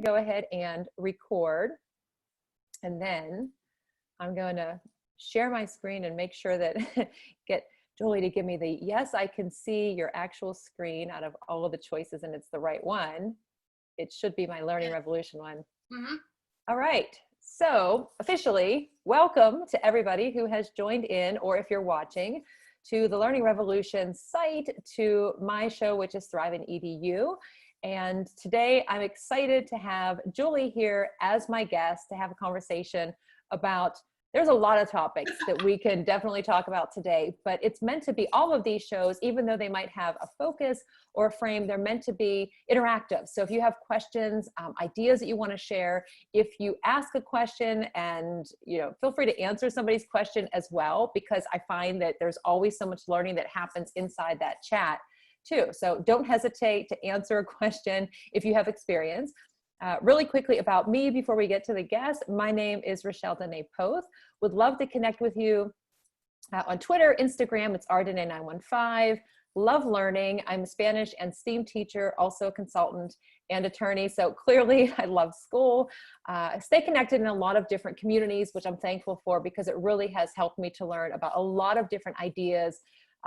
go ahead and record, and then I'm going to share my screen and make sure that get Julie to give me the yes, I can see your actual screen out of all of the choices, and it's the right one. It should be my Learning Revolution one. Mm-hmm. All right. So officially, welcome to everybody who has joined in, or if you're watching, to the Learning Revolution site, to my show, which is Thrive in EDU. And today I'm excited to have Julie here as my guest to have a conversation about, there's a lot of topics that we can definitely talk about today, but it's meant to be, all of these shows, even though they might have a focus or a frame, they're meant to be interactive. So if you have questions, ideas that you want to share, if you ask a question, and feel free to answer somebody's question as well, because I find that there's always so much learning that happens inside that chat too. So don't hesitate to answer a question if you have experience. Really quickly about me before we get to the guest, my name is Rachelle Dene Poth. Would love to connect with you on Twitter, Instagram, it's rdene915. Love learning. I'm a Spanish and STEAM teacher, also a consultant and attorney. So clearly I love school. Stay connected in a lot of different communities, which I'm thankful for, because it really has helped me to learn about a lot of different ideas,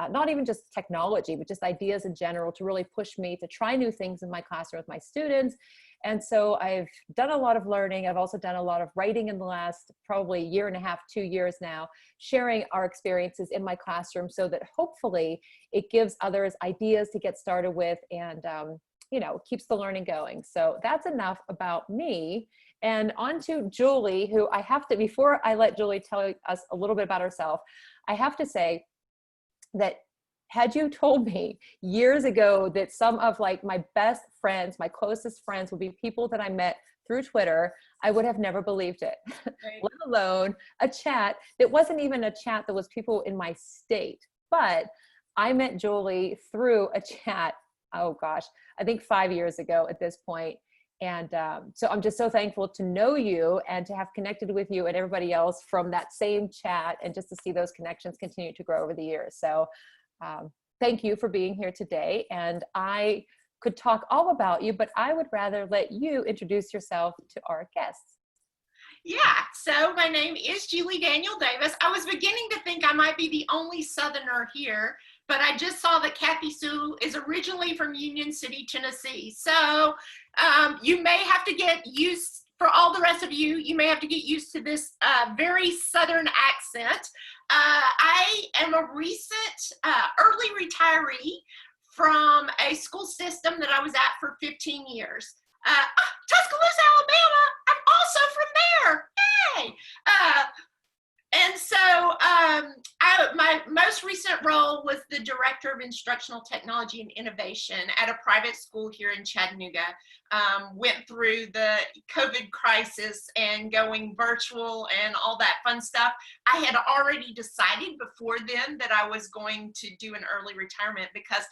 not even just technology, but just ideas in general, to really push me to try new things in my classroom with my students. And so I've done a lot of learning. I've also done a lot of writing in the last probably year and a half, 2 years now, sharing our experiences in my classroom so that hopefully it gives others ideas to get started with, and keeps the learning going. So that's enough about me. And on to Julie, who I have to, before I let Julie tell us a little bit about herself, I have to say that had you told me years ago that some of my best friends, my closest friends, would be people that I met through Twitter, I would have never believed it. Right. Let alone a chat that wasn't even a chat that was people in my state. But I met Julie through a chat, oh gosh, I think 5 years ago at this point. And so I'm just so thankful to know you and to have connected with you and everybody else from that same chat, and just to see those connections continue to grow over the years. So thank you for being here today. And I could talk all about you, but I would rather let you introduce yourself to our guests. Yeah, so my name is Julie Daniel Davis. I was beginning to think I might be the only Southerner here, but I just saw that Kathy Sue is originally from Union City, Tennessee. So you may have to get used, for all the rest of you, you may have to get used to this very Southern accent. I am a recent early retiree from a school system that I was at for 15 years. Tuscaloosa, Alabama. I'm also from there. Yay! And so my most recent role was the Director of Instructional Technology and Innovation at a private school here in Chattanooga. Went through the COVID crisis and going virtual and all that fun stuff. I had already decided before then that I was going to do an early retirement, because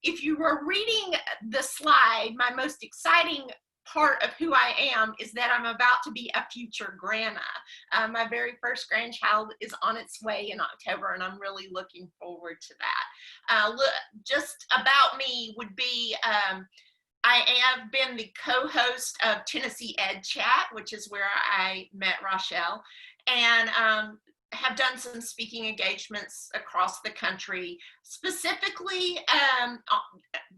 if you were reading the slide, my most exciting part of who I am is that I'm about to be a future grandma. My very first grandchild is on its way in October, and I'm really looking forward to that. Just about me would be, I have been the co-host of Tennessee Ed Chat, which is where I met Rachelle, and have done some speaking engagements across the country, specifically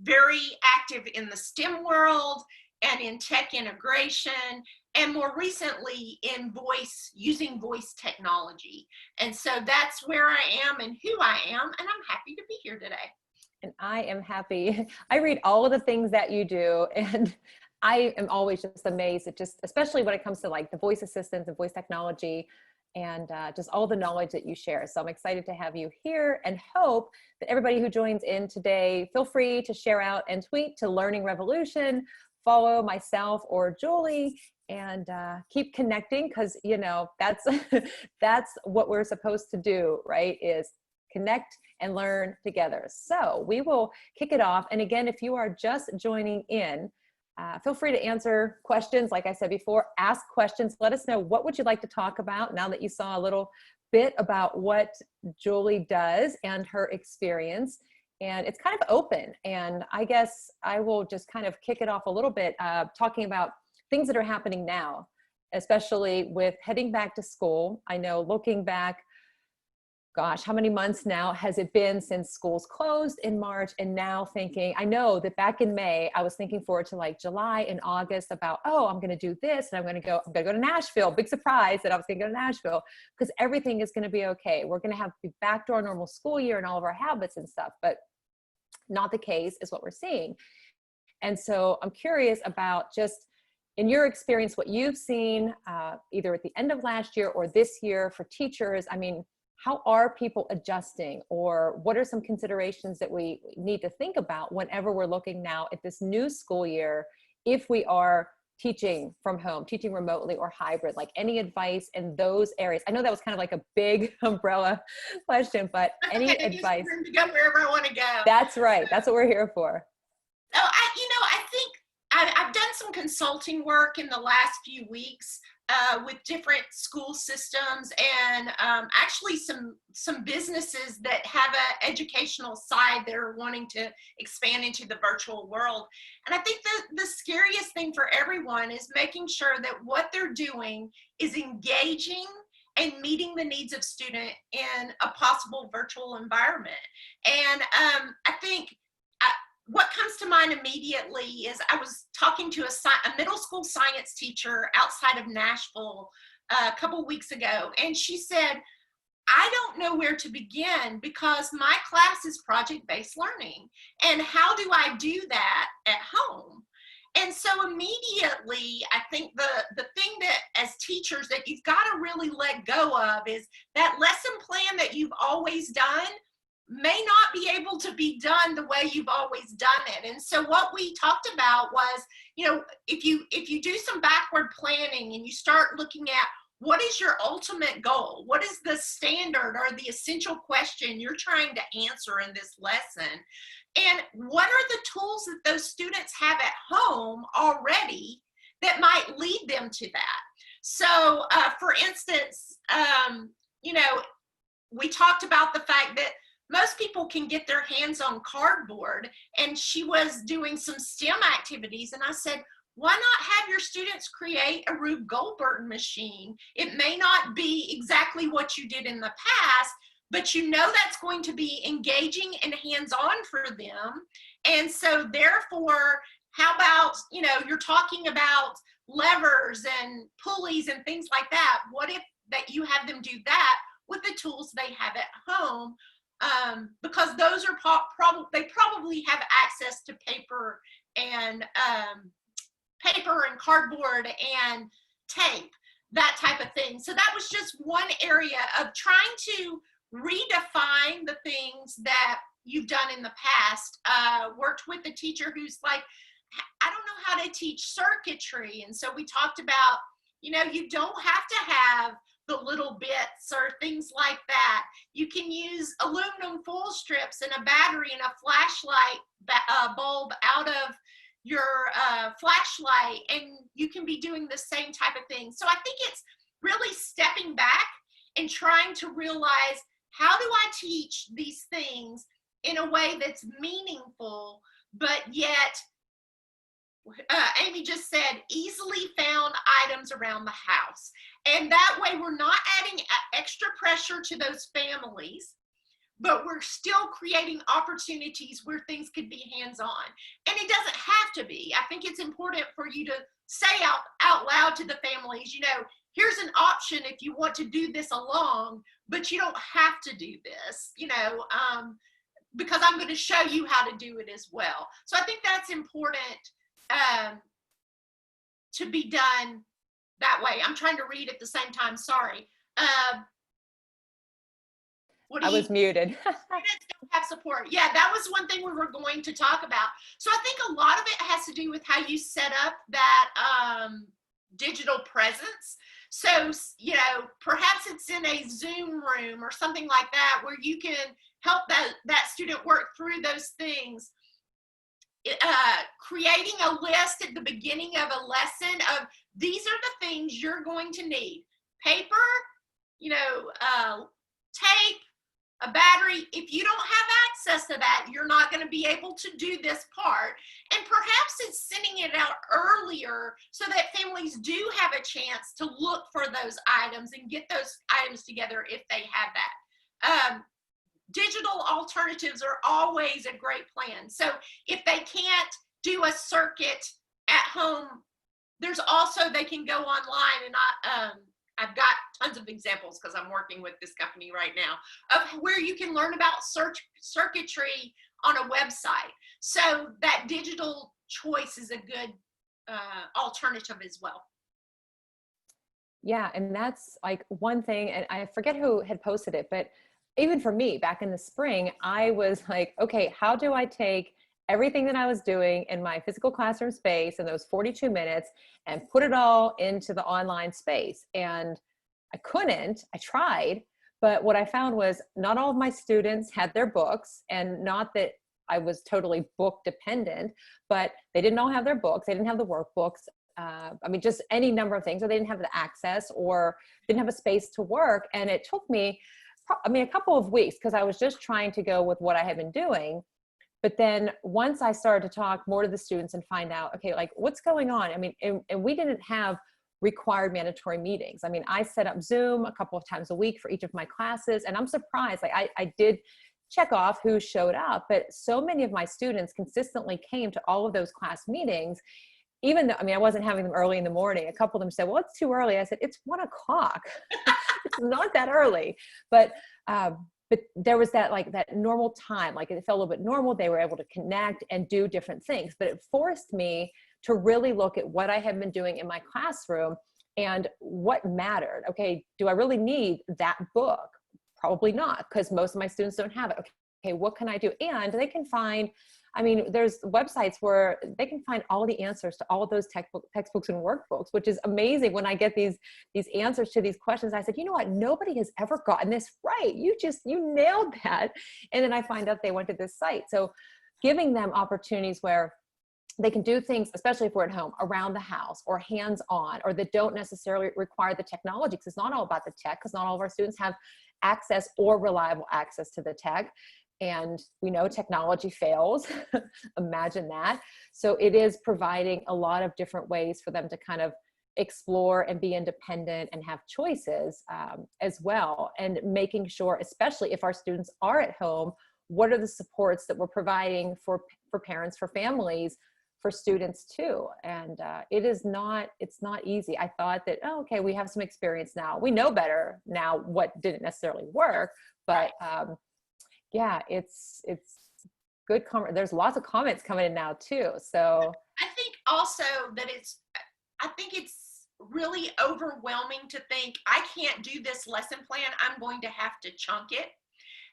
very active in the STEM world and in tech integration, and more recently in using voice technology. And so that's where I am and who I am, and I'm happy to be here today. And I am happy. I read all of the things that you do, and I am always just amazed at especially when it comes to the voice assistants and voice technology, and just all the knowledge that you share. So I'm excited to have you here, and hope that everybody who joins in today, feel free to share out and tweet to Learning Revolution, follow myself or Julie, and keep connecting, because that's what we're supposed to do, right? Is connect and learn together. So we will kick it off. And again, if you are just joining in, feel free to answer questions. Like I said before, ask questions. Let us know, what would you like to talk about now that you saw a little bit about what Julie does and her experience. And it's kind of open. And I guess I will just kind of kick it off a little bit, talking about things that are happening now, especially with heading back to school. I know looking back, gosh, how many months now has it been since schools closed in March? And now thinking, I know that back in May, I was thinking forward to like July and August about, oh, I'm going to do this. And I'm going to go to Nashville. Big surprise that I was going to go to Nashville because everything is going to be okay. We're going to be back to our normal school year and all of our habits and stuff, but not the case is what we're seeing. And so I'm curious about just in your experience, what you've seen either at the end of last year or this year for teachers. I mean, how are people adjusting, or what are some considerations that we need to think about whenever we're looking now at this new school year, if we are teaching from home, teaching remotely or hybrid, like any advice in those areas? I know that was kind of like a big umbrella question, but any advice? To go wherever I want to go. That's right. That's what we're here for. So I think I've done some consulting work in the last few weeks with different school systems and actually some businesses that have an educational side that are wanting to expand into the virtual world. And I think the scariest thing for everyone is making sure that what they're doing is engaging and meeting the needs of student in a possible virtual environment. And I think what comes to mind immediately is I was talking to a middle school science teacher outside of Nashville a couple weeks ago, and she said, I don't know where to begin because my class is project-based learning, and how do I do that at home? And so immediately, I think the thing that as teachers that you've got to really let go of is that lesson plan that you've always done may not be able to be done the way you've always done it. And so what we talked about was, if you do some backward planning and you start looking at what is your ultimate goal, what is the standard or the essential question you're trying to answer in this lesson, and what are the tools that those students have at home already that might lead them to that. So for instance, we talked about the fact that most people can get their hands on cardboard, and she was doing some STEM activities, and I said, why not have your students create a Rube Goldberg machine? It may not be exactly what you did in the past, but that's going to be engaging and hands-on for them. And so therefore, how about, you're talking about levers and pulleys and things like that. What if that you have them do that with the tools they have at home? Because those are they probably have access to paper and cardboard and tape, that type of thing. So that was just one area of trying to redefine the things that you've done in the past. Worked with a teacher who's like, I don't know how to teach circuitry. And so we talked about, you don't have to have the little bits or things like that. You can use aluminum foil strips and a battery and a flashlight bulb out of your flashlight, and you can be doing the same type of thing. So I think it's really stepping back and trying to realize, how do I teach these things in a way that's meaningful, but yet, Amy just said, easily found items around the house. And that way we're not adding extra pressure to those families, but we're still creating opportunities where things could be hands-on. And it doesn't have to be. I think it's important for you to say out loud to the families, here's an option if you want to do this along, but you don't have to do this, because I'm going to show you how to do it as well. So I think that's important to be done that way. I'm trying to read at the same time. Sorry. I was muted. Students don't have support. Yeah, that was one thing we were going to talk about. So I think a lot of it has to do with how you set up that digital presence. So, perhaps it's in a Zoom room or something like that where you can help that student work through those things. Creating a list at the beginning of a lesson of, these are the things you're going to need. Paper, tape, a battery. If you don't have access to that, you're not going to be able to do this part. And perhaps it's sending it out earlier so that families do have a chance to look for those items and get those items together if they have that. Digital alternatives are always a great plan. So if they can't do a circuit at home, there's also, they can go online, and I've got tons of examples because I'm working with this company right now of where you can learn about circuitry on a website. So that digital choice is a good alternative as well. Yeah, and that's like one thing, and I forget who had posted it, but even for me back in the spring, I was like, okay, how do I take everything that I was doing in my physical classroom space in those 42 minutes and put it all into the online space? And I couldn't. I tried, but what I found was not all of my students had their books, and not that I was totally book dependent, but they didn't all have their books. They didn't have the workbooks. I mean, just any number of things, or they didn't have the access or didn't have a space to work. And it took me, a couple of weeks, because I was just trying to go with what I had been doing. But then once I started to talk more to the students and find out, okay, like what's going on? I mean, and we didn't have required mandatory meetings. I mean, I set up Zoom a couple of times a week for each of my classes, and I'm surprised, like I did check off who showed up, but so many of my students consistently came to all of those class meetings. Even though, I mean, I wasn't having them early in the morning. A couple of them said, well, it's too early. I said, it's 1 o'clock. It's not that early. But there was that, like that normal time, like it felt a little bit normal. They were able to connect and do different things, but it forced me to really look at what I had been doing in my classroom and what mattered. Okay, do I really need that book? Probably not, because most of my students don't have it. Okay, what can I do? And they can find, I mean, there's websites where they can find all the answers to all of those textbooks and workbooks, which is amazing. When I get these answers to these questions, I said, you know what? Nobody has ever gotten this right. You nailed that. And then I find out they went to this site. So giving them opportunities where they can do things, especially if we're at home, around the house or hands-on, or that don't necessarily require the technology, because it's not all about the tech, because not all of our students have access or reliable access to the tech. And we know technology fails. Imagine that. So it is providing a lot of different ways for them to kind of explore and be independent and have choices as well. And making sure, especially if our students are at home, what are the supports that we're providing for parents, for families, for students too. And it's not easy. I thought that, oh, okay, we have some experience now. We know better now what didn't necessarily work, but yeah, it's good. There's lots of comments coming in now too. So I think also that I think it's really overwhelming to think I can't do this lesson plan. I'm going to have to chunk it.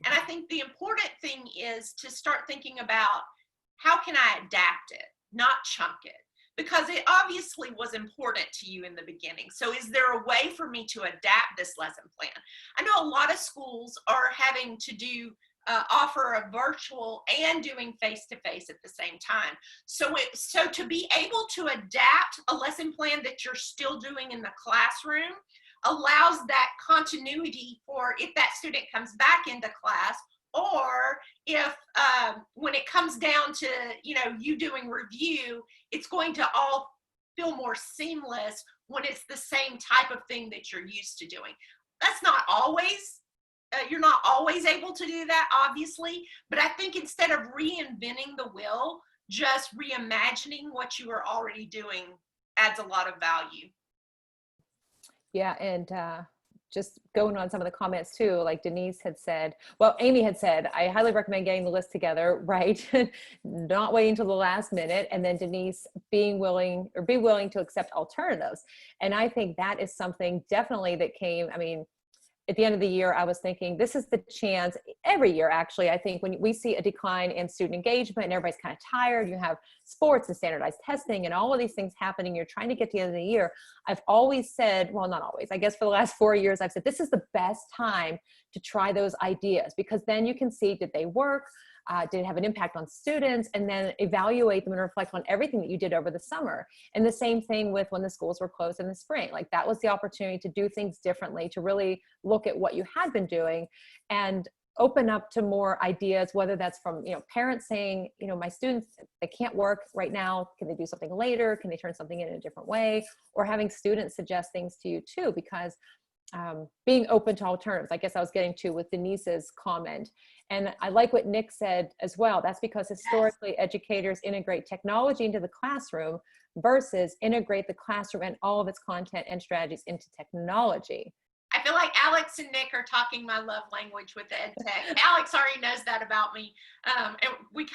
And I think the important thing is to start thinking about how can I adapt it, not chunk it, because it obviously was important to you in the beginning. So is there a way for me to adapt this lesson plan? I know a lot of schools are having to do offer a virtual and doing face-to-face at the same time. So to be able to adapt a lesson plan that you're still doing in the classroom allows that continuity for if that student comes back into class, or if when it comes down to you doing review, it's going to all feel more seamless when it's the same type of thing that you're used to doing. That's not always you're not always able to do that, obviously, but I think instead of reinventing the wheel, just reimagining what you are already doing adds a lot of value. Yeah, and just going on some of the comments too, like Denise had said, well, Amy had said, I highly recommend getting the list together, right? Not waiting until the last minute. And then Denise be willing to accept alternatives. And I think that is something definitely that came, I mean, at the end of the year, I was thinking this is the chance every year, actually. I think when we see a decline in student engagement and everybody's kind of tired, you have sports and standardized testing and all of these things happening, you're trying to get to the end of the year. I've always said, well, not always, I guess for the last 4 years, I've said, this is the best time to try those ideas, because then you can see, did they work? Did it have an impact on students? And then evaluate them and reflect on everything that you did over the summer. And the same thing with when the schools were closed in the spring. Like that was the opportunity to do things differently, to really look at what you had been doing. And open up to more ideas, whether that's from, parents saying, my students, they can't work right now. Can they do something later? Can they turn something in a different way? Or having students suggest things to you too, because being open to alternatives, I guess I was getting to with Denise's comment. And I like what Nick said as well. That's because historically educators integrate technology into the classroom versus integrate the classroom and all of its content and strategies into technology. I feel like Alex and Nick are talking my love language with the EdTech. Alex already knows that about me. And we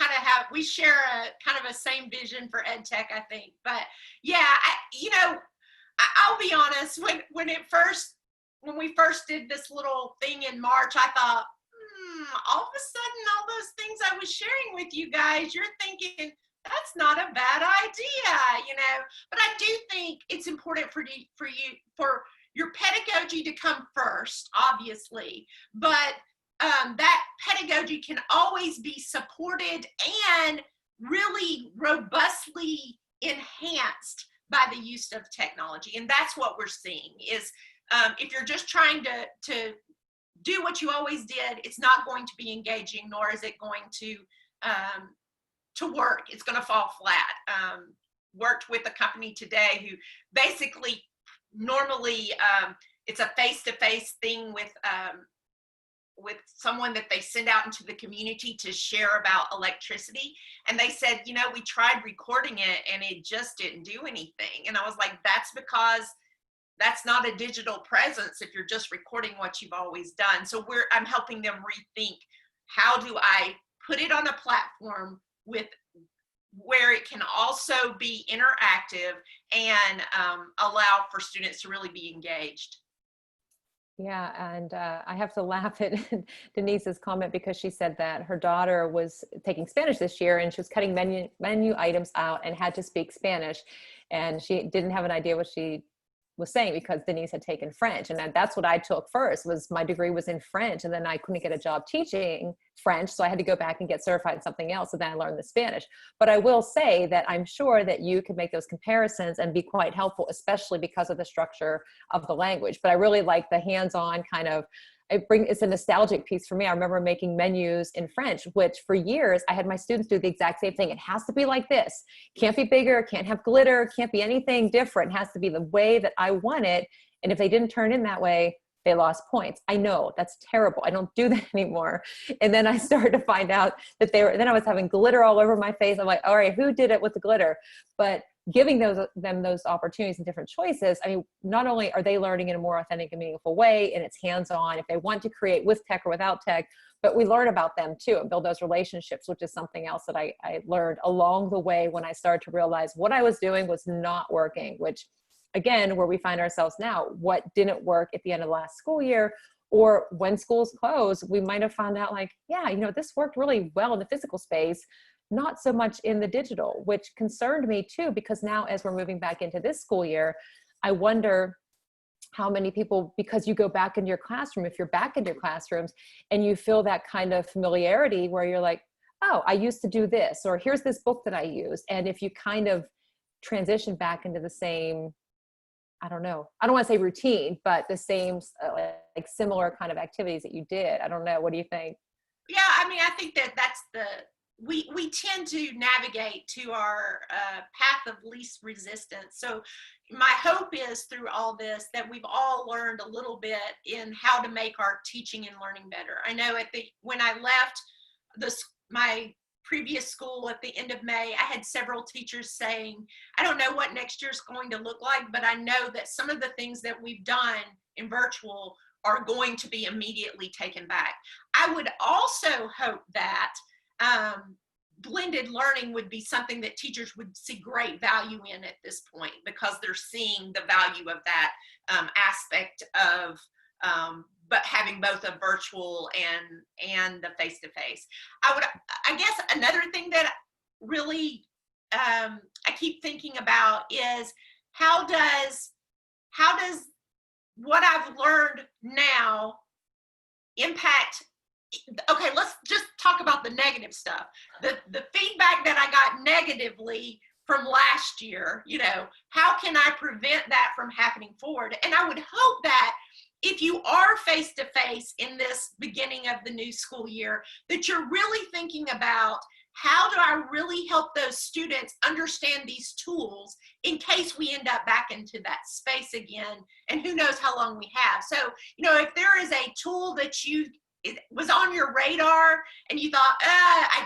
share a kind of a same vision for EdTech, I think. But yeah, I'll be honest, when we first did this little thing in March, I thought, all of a sudden, all those things I was sharing with you guys, you're thinking, that's not a bad idea, But I do think it's important for your pedagogy to come first, obviously, but that pedagogy can always be supported and really robustly enhanced by the use of technology. And that's what we're seeing is if you're just trying to do what you always did, it's not going to be engaging, nor is it going to work. It's going to fall flat. Worked with a company today who basically normally it's a face-to-face thing with someone that they send out into the community to share about electricity. And they said, we tried recording it and it just didn't do anything. And I was like, that's because that's not a digital presence if you're just recording what you've always done. So I'm helping them rethink, how do I put it on a platform where it can also be interactive and allow for students to really be engaged. Yeah, and I have to laugh at Denise's comment because she said that her daughter was taking Spanish this year and she was cutting menu items out and had to speak Spanish, and she didn't have an idea what she was saying because Denise had taken French. And that's what I took first, was my degree was in French, and then I couldn't get a job teaching French, so I had to go back and get certified in something else, and then I learned the Spanish. But I will say that I'm sure that you could make those comparisons and be quite helpful, especially because of the structure of the language. But I really like the hands-on kind of, it's a nostalgic piece for me. I remember making menus in French, which for years I had my students do the exact same thing. It has to be like this. Can't be bigger, can't have glitter, can't be anything different. It has to be the way that I want it. And if they didn't turn in that way, they lost points. I know that's terrible. I don't do that anymore. And then I started to find out that then I was having glitter all over my face. I'm like, all right, who did it with the glitter? But giving them those opportunities and different choices, I mean, not only are they learning in a more authentic and meaningful way, and it's hands-on if they want to create with tech or without tech, but we learn about them too and build those relationships, which is something else that I learned along the way when I started to realize what I was doing was not working, which again, where we find ourselves now, what didn't work at the end of the last school year, or when schools close, we might have found out like, yeah, this worked really well in the physical space, not so much in the digital, which concerned me too, because now as we're moving back into this school year, I wonder how many people, because you go back into your classroom, if you're back in your classrooms and you feel that kind of familiarity where you're like, oh, I used to do this, or here's this book that I used. And if you kind of transition back into the same, I don't know, I don't want to say routine, but the same like similar kind of activities that you did. I don't know. What do you think? Yeah, I mean, I think that's we tend to navigate to our path of least resistance. So my hope is through all this that we've all learned a little bit in how to make our teaching and learning better. I know when I left my previous school at the end of May, I had several teachers saying, I don't know what next year's going to look like, but I know that some of the things that we've done in virtual are going to be immediately taken back. I would also hope that blended learning would be something that teachers would see great value in at this point, because they're seeing the value of that aspect of but having both a virtual and the face-to-face. I guess another thing that really I keep thinking about is how does what I've learned now impact. Okay, let's just talk about the negative stuff. The feedback that I got negatively from last year, how can I prevent that from happening forward? And I would hope that if you are face to face in this beginning of the new school year, that you're really thinking about, how do I really help those students understand these tools in case we end up back into that space again, and who knows how long we have. So, if there is a tool that it was on your radar and you thought,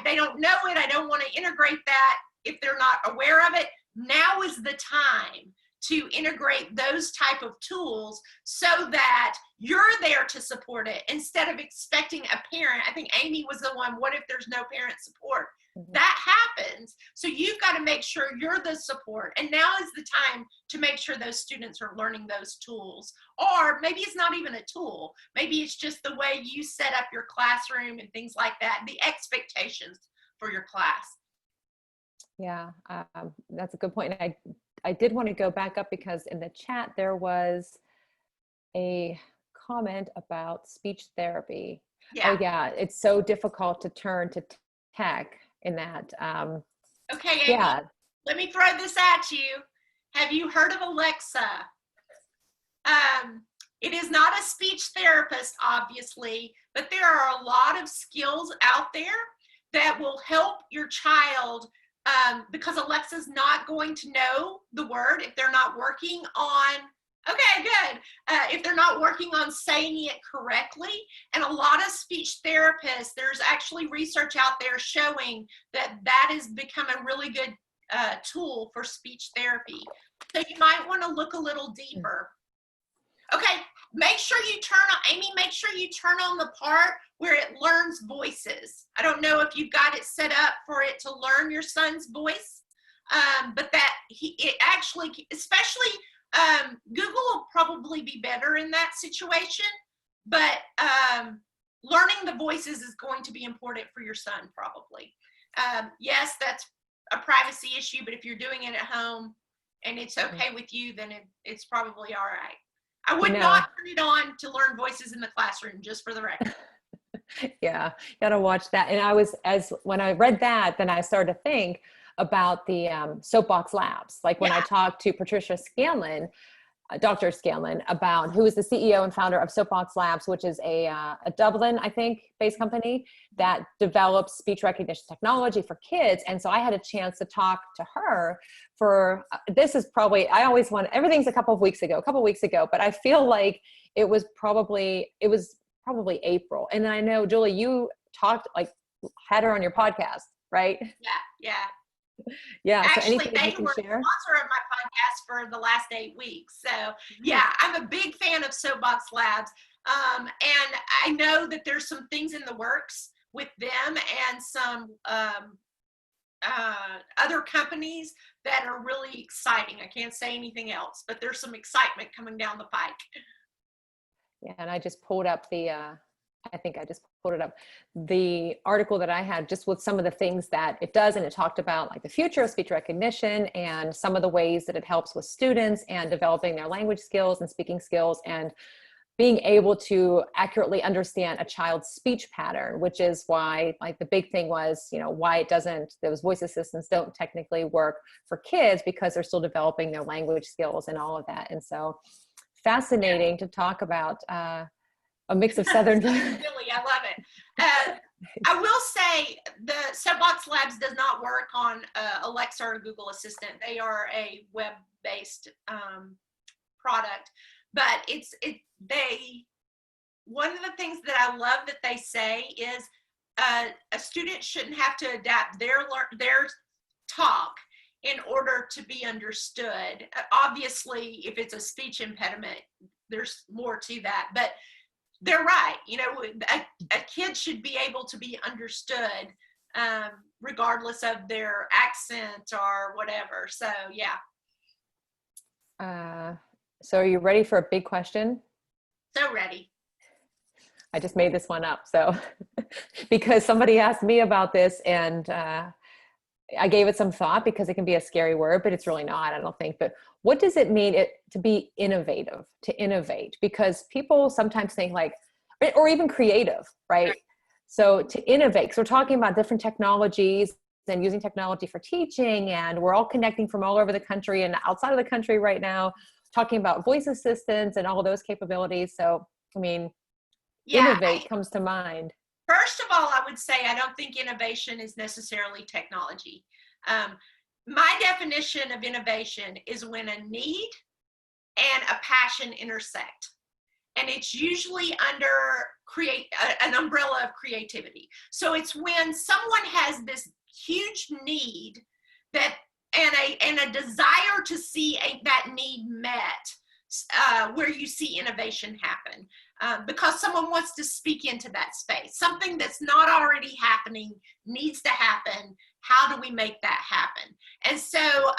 they don't know it, I don't want to integrate that, if they're not aware of it, now is the time to integrate those type of tools so that you're there to support it instead of expecting a parent. I think Amy was the one, what if there's no parent support? Mm-hmm. That happens. So you've got to make sure you're the support. And now is the time to make sure those students are learning those tools. Or maybe it's not even a tool. Maybe it's just the way you set up your classroom and things like that, the expectations for your class. Yeah, that's a good point. I did want to go back up because in the chat there was a comment about speech therapy. Yeah. Oh yeah, it's so difficult to turn to tech in that. Okay, Amy, yeah. Let me throw this at you. Have you heard of Alexa? It is not a speech therapist, obviously, but there are a lot of skills out there that will help your child, because Alexa's not going to know the word if they're not working on, okay, good. If they're not working on saying it correctly. And a lot of speech therapists, there's actually research out there showing that has become a really good tool for speech therapy. So you might want to look a little deeper. Okay, make sure you turn on the part where it learns voices. I don't know if you've got it set up for it to learn your son's voice, but it actually, especially Google will probably be better in that situation, but learning the voices is going to be important for your son probably. Yes, that's a privacy issue, but if you're doing it at home and it's okay with you, then it's probably all right. I would not turn it on to learn voices in the classroom, just for the record. Yeah, gotta watch that. And when I read that, then I started to think about the Soapbox Labs. Like when I talked to Patricia Scanlon, Dr. Scanlon, about who is the CEO and founder of Soapbox Labs, which is a Dublin, I think, based company that develops speech recognition technology for kids. And so I had a chance to talk to her for, this is probably, I always want, everything's a couple weeks ago, but I feel like it was probably April. And then I know, Julie, you had her on your podcast, right? Yeah. Yeah. Actually, so they were the sponsor of my podcast for the last 8 weeks. So yeah, I'm a big fan of Soapbox Labs. And I know that there's some things in the works with them and some other companies that are really exciting. I can't say anything else, but there's some excitement coming down the pike. Yeah, and I just pulled up the article that I had just with some of the things that it does, and it talked about like the future of speech recognition and some of the ways that it helps with students and developing their language skills and speaking skills and being able to accurately understand a child's speech pattern, which is why, like, the big thing was, why those voice assistants don't technically work for kids, because they're still developing their language skills and all of that. And so fascinating to talk about a mix of Southern. Really, I love it. I will say the Soapbox Labs does not work on Alexa or Google Assistant. They are a web-based product, but one of the things that I love that they say is a student shouldn't have to adapt their talk in order to be understood. Obviously, if it's a speech impediment, there's more to that, but they're right. A kid should be able to be understood regardless of their accent or whatever. So, yeah. So are you ready for a big question? So ready. I just made this one up. So because somebody asked me about this, and I gave it some thought, because it can be a scary word, but it's really not, I don't think. But what does it mean to be innovative, to innovate? Because people sometimes think or even creative, right? So to innovate, because we're talking about different technologies and using technology for teaching, and we're all connecting from all over the country and outside of the country right now. talking about voice assistants and all those capabilities. So, I mean, Yeah, innovate comes to mind. first of all, I would say I don't think innovation is necessarily technology. My definition of innovation is when a need and a passion intersect. And it's usually under an umbrella of creativity. So it's when someone has this huge need that and a desire to see that need met, where you see innovation happen, because someone wants to speak into that space. Something that's not already happening needs to happen. How do we make that happen? And so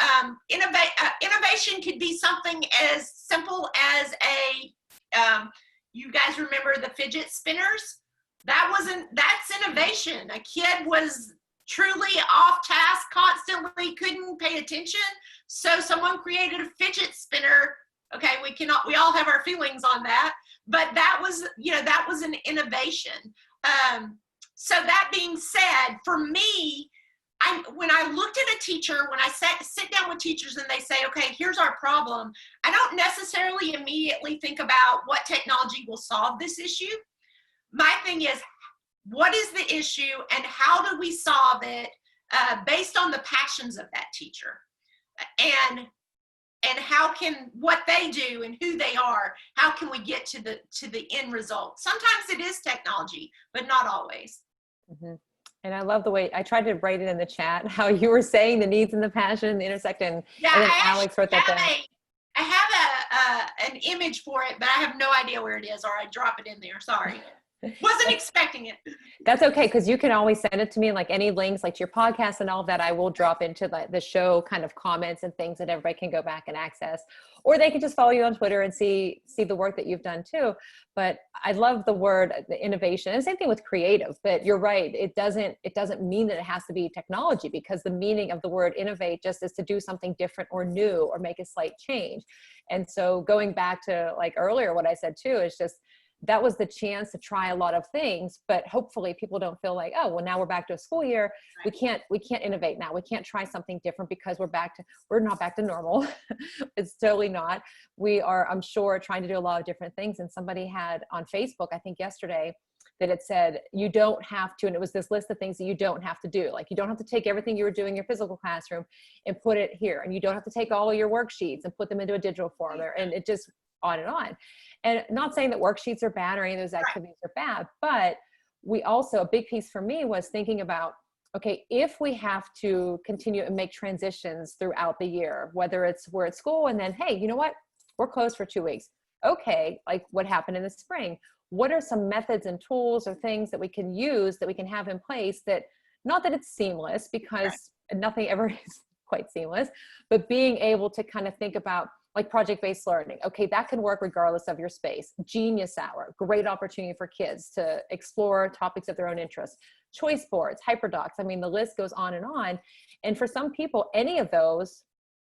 innovation could be something as simple as you guys remember the fidget spinners? That's innovation. A kid was truly off task, constantly couldn't pay attention. So someone created a fidget spinner. Okay, we all have our feelings on that, but that was an innovation. So that being said, for me, when I looked at a teacher, when I sit down with teachers and they say, okay, here's our problem, I don't necessarily immediately think about what technology will solve this issue. My thing is, what is the issue and how do we solve it based on the passions of that teacher? And how can what they do and who they are, how can we get to the end result? Sometimes it is technology, but not always. Mm-hmm. And I love the way I tried to write it in the chat, how you were saying the needs and the passion, the intersection. Yeah, and then Alex wrote that down. I have an image for it, but I have no idea where it is, or I drop it in there. Sorry. Wasn't expecting it. That's okay, because you can always send it to me, like any links, like to your podcast and all of that, I will drop into the show kind of comments and things that everybody can go back and access. Or they can just follow you on Twitter and see the work that you've done too. But I love the word, the innovation, and same thing with creative. But you're right, it doesn't mean that it has to be technology, because the meaning of the word innovate just is to do something different or new or make a slight change. And so going back to like earlier, what I said too, is just, that was the chance to try a lot of things, but hopefully people don't feel like, oh, well, now we're back to a school year. Right. We can't innovate now. We can't try something different because we're not back to normal. It's totally not. We are, I'm sure, trying to do a lot of different things. And somebody had on Facebook, I think yesterday, that it said, you don't have to, and it was this list of things that you don't have to do. Like, you don't have to take everything you were doing in your physical classroom and put it here. And you don't have to take all of your worksheets and put them into a digital form. And it just on and on. And not saying that worksheets are bad or any of those activities are bad, but we also, a big piece for me was thinking about, okay, if we have to continue and make transitions throughout the year, whether we're at school and then, hey, you know what, we're closed for 2 weeks. Okay, like what happened in the spring? What are some methods and tools or things that we can use, that we can have in place, that, not that it's seamless, because nothing ever is quite seamless, but being able to kind of think about, like project-based learning. Okay, that can work regardless of your space. Genius Hour, great opportunity for kids to explore topics of their own interest. Choice boards, hyperdocs, I mean, the list goes on. And for some people, any of those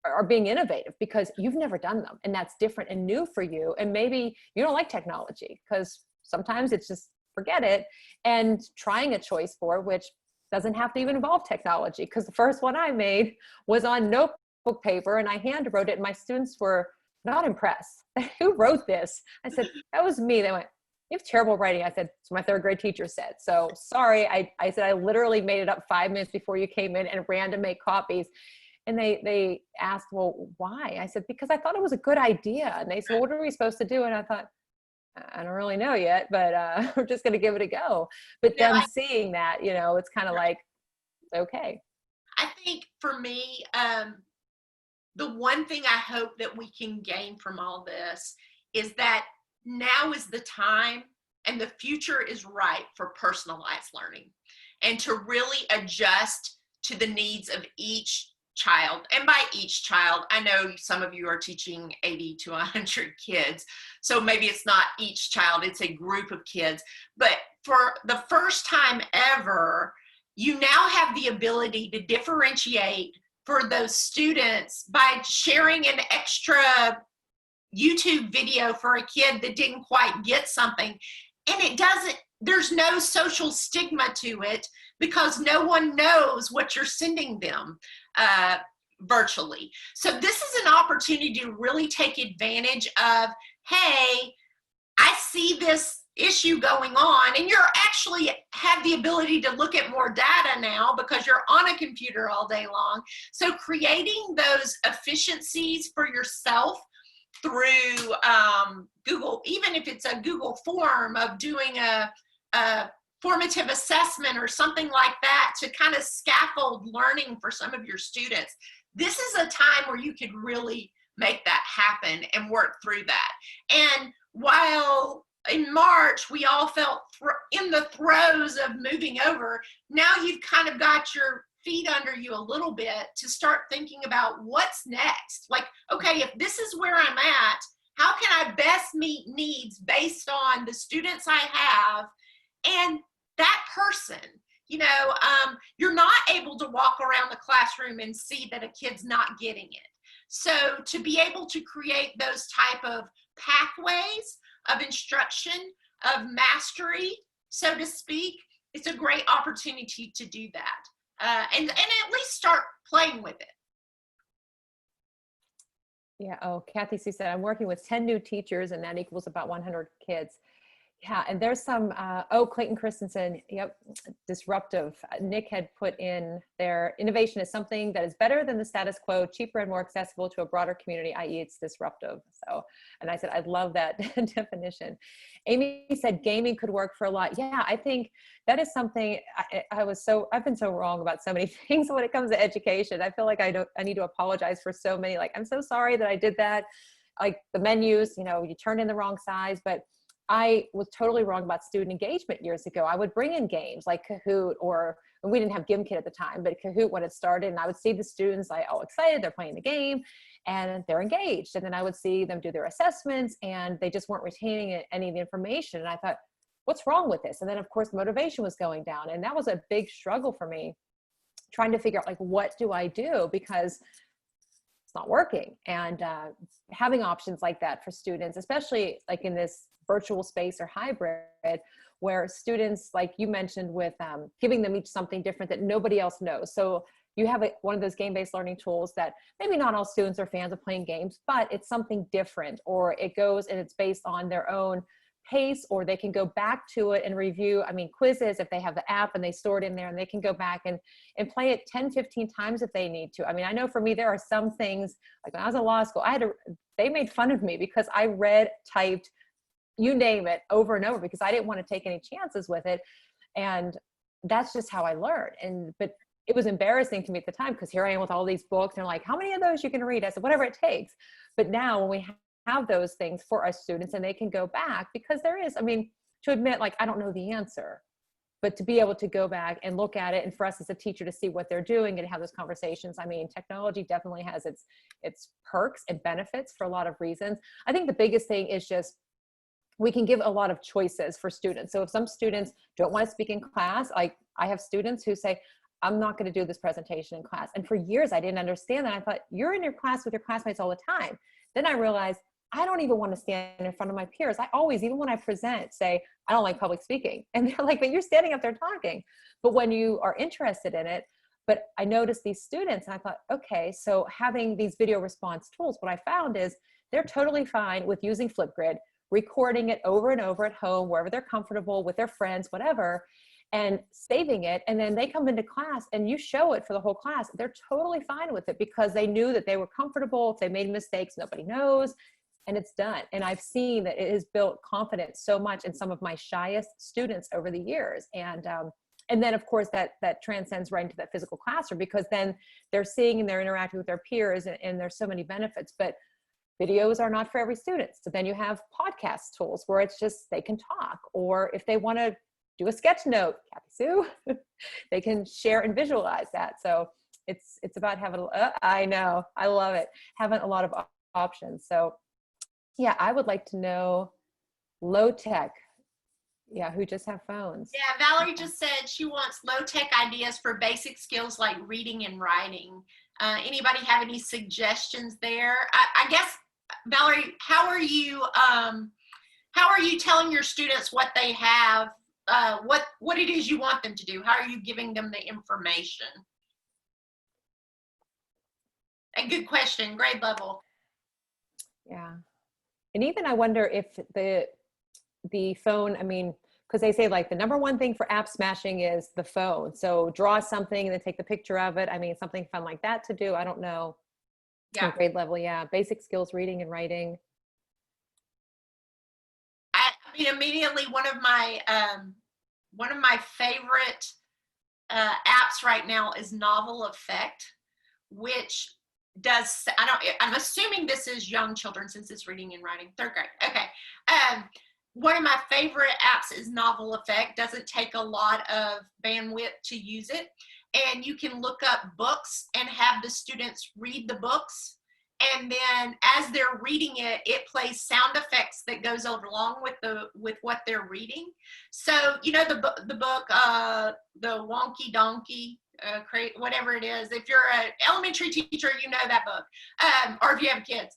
are being innovative because you've never done them, and that's different and new for you. And maybe you don't like technology, because sometimes it's just forget it. And trying a choice board, which doesn't have to even involve technology, because the first one I made was on notebook paper and I hand wrote it, and my students were not impressed. Who wrote this? I said, that was me. They went, you have terrible writing. I said, it's my third grade teacher said. So sorry. I said, I literally made it up 5 minutes before you came in and ran to make copies. And they asked, well, why? I said, because I thought it was a good idea. And they said, well, what are we supposed to do? And I thought, I don't really know yet, but we're just going to give it a go. But them seeing that, it's kind of like, okay. I think for me, the one thing I hope that we can gain from all this is that now is the time and the future is right for personalized learning, and to really adjust to the needs of each child. And by each child, I know some of you are teaching 80 to 100 kids, so maybe it's not each child, it's a group of kids. But for the first time ever, you now have the ability to differentiate for those students by sharing an extra YouTube video for a kid that didn't quite get something. And there's no social stigma to it, because no one knows what you're sending them. virtually. So this is an opportunity to really take advantage of, hey, I see this issue going on, and you're actually have the ability to look at more data now because you're on a computer all day long. So creating those efficiencies for yourself through Google, even if it's a Google form of doing a formative assessment or something like that to kind of scaffold learning for some of your students. This is a time where you could really make that happen and work through that. And while in March, we all felt in the throes of moving over, now you've kind of got your feet under you a little bit to start thinking about what's next. Like, okay, if this is where I'm at, how can I best meet needs based on the students I have and that person? You know, you're not able to walk around the classroom and see that a kid's not getting it. So to be able to create those type of pathways of instruction, of mastery, so to speak, it's a great opportunity to do that. And at least start playing with it. Yeah. Oh, Kathy Sue said, I'm working with 10 new teachers and that equals about 100 kids. Yeah, and there's some, Clayton Christensen, yep, Disruptive. Nick had put in there, innovation is something that is better than the status quo, cheaper and more accessible to a broader community, i.e. it's disruptive. So, and I said, I love that definition. Amy said gaming could work for a lot. Yeah, I think that is something, I've been so wrong about so many things when it comes to education. I feel like I need to apologize for so many, like, I'm so sorry that I did that. Like the menus, you know, you turned in the wrong size, but I was totally wrong about student engagement years ago. I would bring in games like Kahoot, or we didn't have GimKit at the time, but Kahoot when it started, and I would see the students like all excited, they're playing the game and they're engaged. And then I would see them do their assessments and they just weren't retaining any of the information. And I thought, what's wrong with this? And then of course, motivation was going down. And that was a big struggle for me, trying to figure out like, what do I do? Because it's not working. And having options like that for students, especially like in this virtual space or hybrid, where students, like you mentioned with giving them each something different that nobody else knows. So you have one of those game-based learning tools that maybe not all students are fans of playing games, but it's something different, or it goes and it's based on their own pace, or they can go back to it and review, quizzes if they have the app and they store it in there, and they can go back and play it 10, 15 times if they need to. I know for me, there are some things, like when I was in law school, they made fun of me because I read, typed, you name it, over and over, because I didn't want to take any chances with it. And that's just how I learned. But it was embarrassing to me at the time, because here I am with all these books and they're like, how many of those you can read? I said, whatever it takes. But now when we have those things for our students and they can go back, because there is, to admit, like, I don't know the answer, but to be able to go back and look at it, and for us as a teacher to see what they're doing and have those conversations. Technology definitely has its perks and benefits for a lot of reasons. I think the biggest thing is just, we can give a lot of choices for students. So if some students don't want to speak in class, like I have students who say, I'm not going to do this presentation in class. And for years, I didn't understand that. I thought, you're in your class with your classmates all the time. Then I realized, I don't even want to stand in front of my peers. I always, even when I present, say, I don't like public speaking. And they're like, but you're standing up there talking. But when you are interested in it, but I noticed these students and I thought, okay, so having these video response tools, what I found is they're totally fine with using Flipgrid, recording it over and over at home, wherever they're comfortable with their friends, whatever, and saving it. And then they come into class and you show it for the whole class. They're totally fine with it because they knew that they were comfortable. If they made mistakes, nobody knows, and it's done. And I've seen that it has built confidence so much in some of my shyest students over the years. And then of course that transcends right into that physical classroom, because then they're seeing and they're interacting with their peers, and there's so many benefits. But videos are not for every student. So then you have podcast tools where it's just, they can talk, or if they want to do a sketch note, Kathy Sue, they can share and visualize that. So it's about having, I know, I love it, having a lot of options. So yeah, I would like to know low tech, who just have phones. Yeah, Valerie just said she wants low tech ideas for basic skills like reading and writing. Anybody have any suggestions there? I guess, Valerie, how are you telling your students what they have, what it is you want them to do? How are you giving them the information? A good question, grade level. Yeah. And even I wonder if the phone, I mean, because they say like the number one thing for app smashing is the phone. So draw something and then take the picture of it. I mean, something fun like that to do. I don't know. Yeah. Grade level. Yeah. Basic skills, reading and writing. I mean, immediately one of my favorite apps right now is Novel Effect, which does, I'm assuming this is young children since it's reading and writing, third grade. Okay. One of my favorite apps is Novel Effect. Doesn't take a lot of bandwidth to use it. And you can look up books and have the students read the books. And then as they're reading it, it plays sound effects that goes along with what they're reading. So, you know, the book, the Wonky Donkey, whatever it is. If you're an elementary teacher, you know that book, or if you have kids.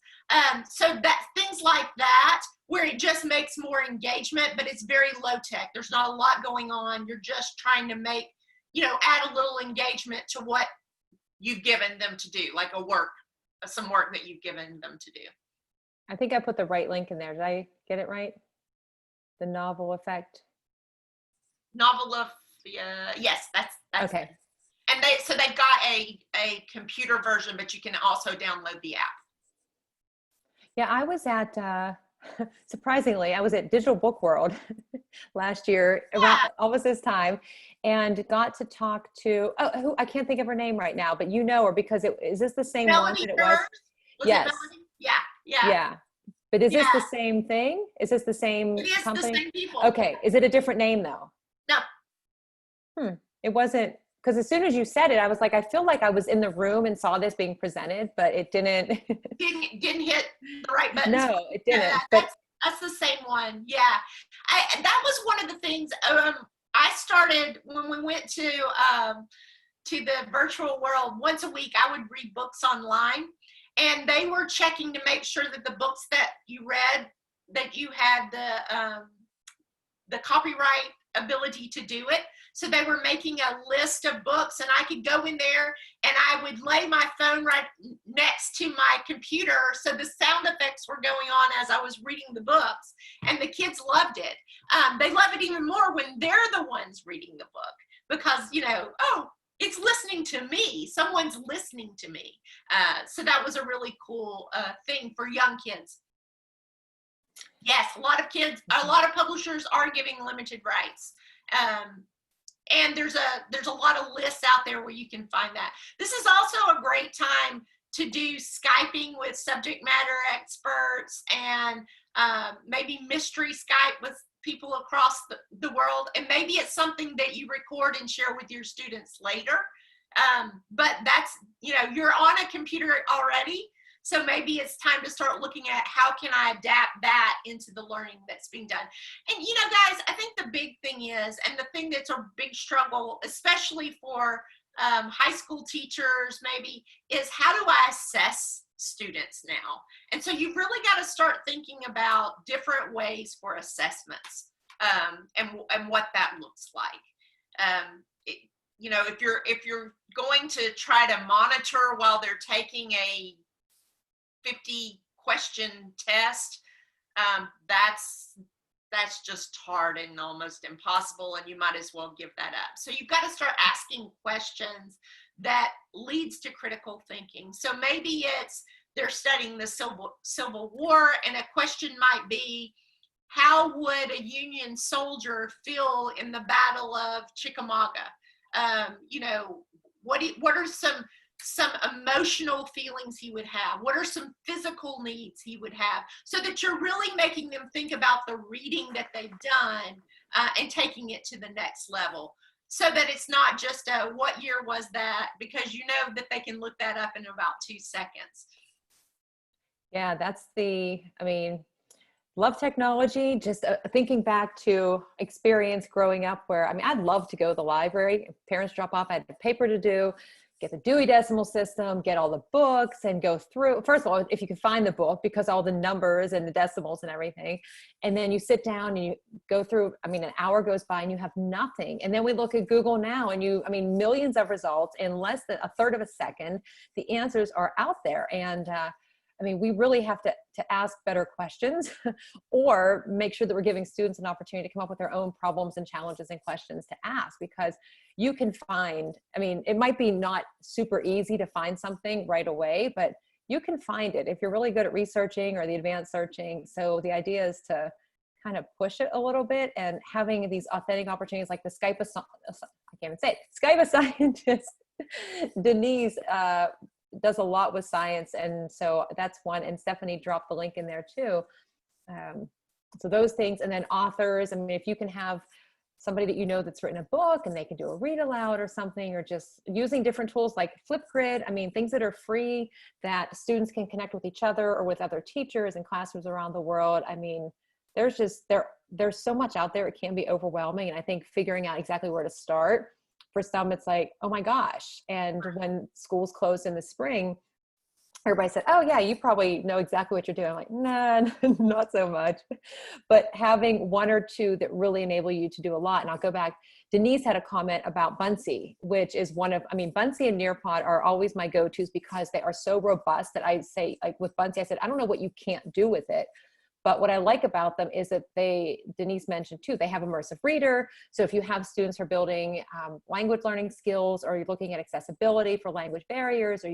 So that things like that, where it just makes more engagement, but it's very low tech. There's not a lot going on. You're just trying to make, you know, add a little engagement to what you've given them to do, like some work that you've given them to do. I think I put the right link in there. Did I get it right? The Novel Effect. Yes, that's okay. It. And they've got a computer version, but you can also download the app. Yeah, I was at surprisingly, I was at Digital Book World last year, around almost this time, and got to talk to who I can't think of her name right now, but you know her because is this the same Melody one that it was? Yes. Yeah. But is this the same thing? Is this the same company? It is the same people. Okay. Is it a different name though? No. It wasn't, because as soon as you said it, I was like, I feel like I was in the room and saw this being presented, but it didn't. didn't hit the right button. No, it didn't. Yeah, that's the same one. Yeah. That was one of the things I started when we went to the virtual world. Once a week, I would read books online, and they were checking to make sure that the books that you read, that you had the copyright ability to do it. So they were making a list of books, and I could go in there and I would lay my phone right next to my computer. So the sound effects were going on as I was reading the books, and the kids loved it. They love it even more when they're the ones reading the book, because, you know, it's listening to me. Someone's listening to me. So that was a really cool thing for young kids. Yes, a lot of publishers are giving limited rights. And there's a lot of lists out there where you can find that. This is also a great time to do Skyping with subject matter experts, and maybe mystery Skype with people across the world. And maybe it's something that you record and share with your students later. But that's, you know, you're on a computer already. So maybe it's time to start looking at how can I adapt that into the learning that's being done. And, you know, guys, I think the big thing is, and the thing that's a big struggle, especially for high school teachers maybe, is how do I assess students now? And so you've really got to start thinking about different ways for assessments, and what that looks like. You know, if you're going to try to monitor while they're taking a 50 question test, that's just hard and almost impossible, and you might as well give that up. So you've got to start asking questions that leads to critical thinking. So maybe they're studying the Civil War, and a question might be, how would a Union soldier feel in the Battle of Chickamauga? You know, what are some emotional feelings he would have? What are some physical needs he would have? So that you're really making them think about the reading that they've done, and taking it to the next level, so that it's not just what year was that, because you know that they can look that up in about 2 seconds. Yeah, love technology. Just thinking back to experience growing up where, I'd love to go to the library. Parents drop off, I had a paper to do. get the Dewey Decimal System, get all the books and go through, first of all, if you can find the book, because all the numbers and the decimals and everything. And then you sit down and you go through, I mean, an hour goes by and you have nothing. And then we look at Google now and millions of results in less than a third of a second. The answers are out there. And we really have to ask better questions or make sure that we're giving students an opportunity to come up with their own problems and challenges and questions to ask, because you can find, it might be not super easy to find something right away, but you can find it if you're really good at researching or the advanced searching. So the idea is to kind of push it a little bit, and having these authentic opportunities like the Skype a Scientist, Denise, does a lot with science. And so that's one. And Stephanie dropped the link in there too. So those things. And then authors, if you can have somebody that you know that's written a book and they can do a read aloud or something, or just using different tools like Flipgrid, things that are free that students can connect with each other or with other teachers and classrooms around the world. There's so much out there. It can be overwhelming. And I think figuring out exactly where to start, for some, it's like, oh my gosh. And when schools closed in the spring, everybody said, oh yeah, you probably know exactly what you're doing. I'm like, nah, not so much. But having one or two that really enable you to do a lot. And I'll go back, Denise had a comment about Buncee, which is Buncee and Nearpod are always my go-tos because they are so robust that I say, like with Buncee, I said, I don't know what you can't do with it. But what I like about them is that Denise mentioned too, they have immersive reader. So if you have students who are building language learning skills, or you're looking at accessibility for language barriers, or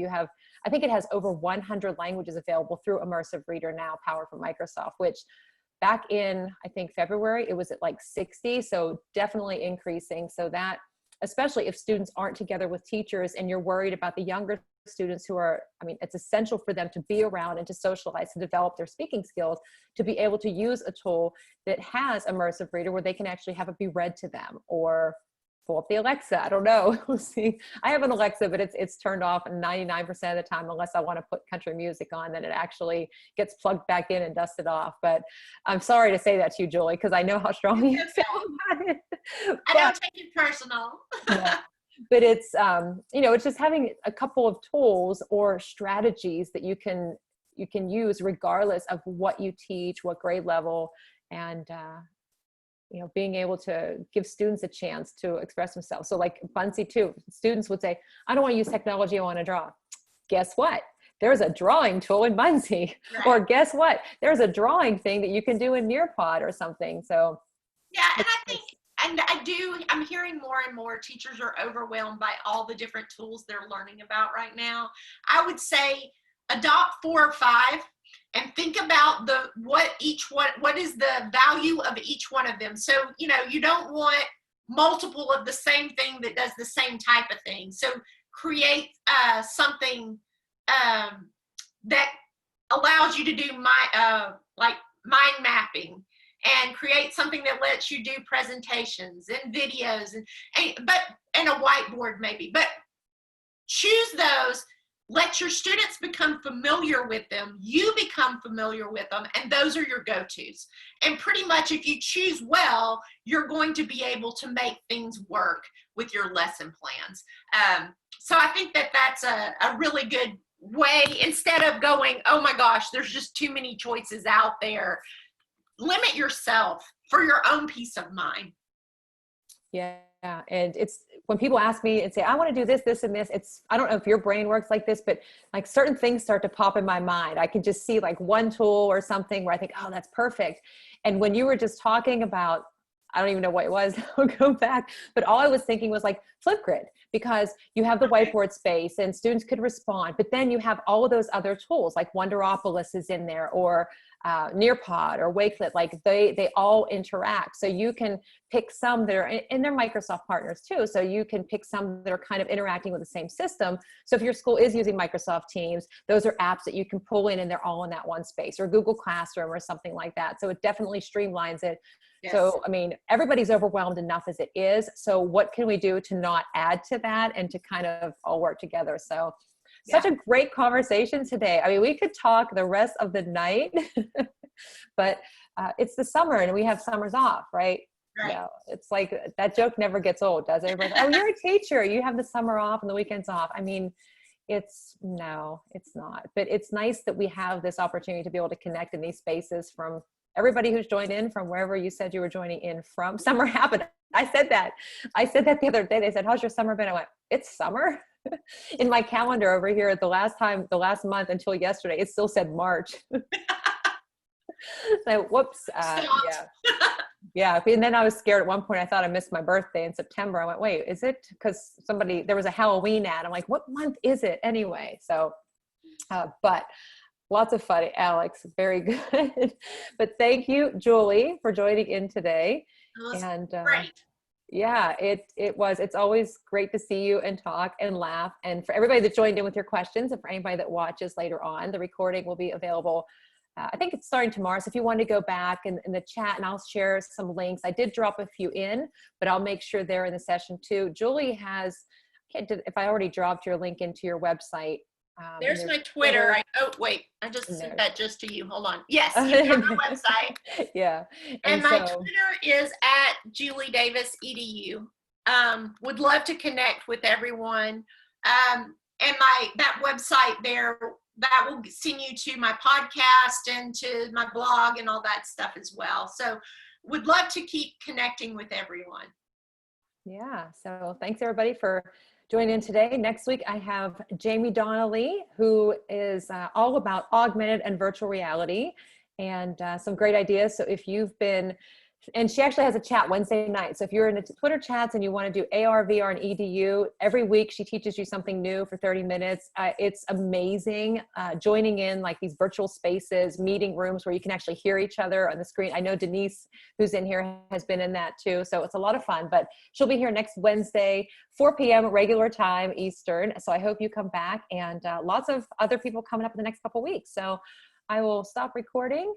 I think it has over 100 languages available through immersive reader now, powered from Microsoft, which back in, I think February, it was at like 60. So definitely increasing. So that, especially if students aren't together with teachers and you're worried about the younger students who are, it's essential for them to be around and to socialize, to develop their speaking skills, to be able to use a tool that has immersive reader where they can actually have it be read to them, or pull up the Alexa. I don't know. We'll see. I have an Alexa, but it's turned off 99% of the time, unless I want to put country music on, then it actually gets plugged back in and dusted off. But I'm sorry to say that to you, Julie, because I know how strong you feel about it. I don't take it personal. Yeah. But it's, it's just having a couple of tools or strategies that you can use regardless of what you teach, what grade level, and, being able to give students a chance to express themselves. So like Buncee too, students would say, I don't want to use technology, I want to draw. Guess what? There's a drawing tool in Buncee. Right. Or guess what? There's a drawing thing that you can do in Nearpod or something. So yeah, and I think, I'm hearing more and more teachers are overwhelmed by all the different tools they're learning about right now. I would say adopt 4 or 5 and think about what is the value of each one of them. So, you don't want multiple of the same thing that does the same type of thing. So create something that allows you to do like mind mapping, and create something that lets you do presentations and videos and a whiteboard maybe. But choose those, let your students become familiar with them, you become familiar with them, and those are your go-tos. And pretty much if you choose well, you're going to be able to make things work with your lesson plans. So I think that's a really good way, instead of going, oh my gosh, there's just too many choices out there. Limit yourself for your own peace of mind. Yeah. And it's when people ask me and say, I want to do this, this, and this, I don't know if your brain works like this, but like certain things start to pop in my mind. I can just see like one tool or something where I think, oh, that's perfect. And when you were just talking about, I don't even know what it was, I'll go back, but all I was thinking was like Flipgrid, because you have the whiteboard space and students could respond, but then you have all of those other tools like Wonderopolis is in there, or Nearpod or Wakelet, like they all interact. So you can pick some that are, and they're Microsoft partners too. So you can pick some that are kind of interacting with the same system. So if your school is using Microsoft Teams, those are apps that you can pull in and they're all in that one space, or Google Classroom or something like that. So it definitely streamlines it. Yes. So, everybody's overwhelmed enough as it is. So what can we do to not add to that and to kind of all work together? So such a great conversation today. We could talk the rest of the night, but it's the summer and we have summers off, right? Right. no. It's like that joke never gets old, does it? Everybody's, oh, you're a teacher. You have the summer off and the weekends off. I mean, no, it's not. But it's nice that we have this opportunity to be able to connect in these spaces from everybody who's joined in from wherever you said you were joining in from. Summer happened. I said that the other day. They said, how's your summer been? I went, it's summer. In my calendar over here, the last month until yesterday, it still said March. So whoops. Yeah. And then I was scared at one point. I thought I missed my birthday in September. I went, wait, is it? Because there was a Halloween ad. I'm like, what month is it anyway? So, but lots of fun, Alex. Very good. But thank you, Julie, for joining in today. And great. Yeah, it's always great to see you and talk and laugh. And for everybody that joined in with your questions, and for anybody that watches later on, the recording will be available. I think it's starting tomorrow. So if you want to go back in the chat, and I'll share some links. I did drop a few in, but I'll make sure they're in the session too. Julie has, if I already dropped your link into your website. There's my Twitter. I just sent that just to you. Hold on. Yes, you have my website. Yeah. And my Twitter is at Julie Davis EDU. Would love to connect with everyone. And that website there, that will send you to my podcast and to my blog and all that stuff as well. So would love to keep connecting with everyone. Yeah. So thanks everybody for joining in today. Next week, I have Jamie Donnelly, who is all about augmented and virtual reality and some great ideas. So if you've been, and she actually has a chat Wednesday night. So if you're in the Twitter chats and you want to do AR, VR, and EDU, every week she teaches you something new for 30 minutes. It's amazing joining in like these virtual spaces, meeting rooms where you can actually hear each other on the screen. I know Denise, who's in here, has been in that too. So it's a lot of fun, but she'll be here next Wednesday, 4 p.m. regular time Eastern. So I hope you come back, and lots of other people coming up in the next couple weeks. So I will stop recording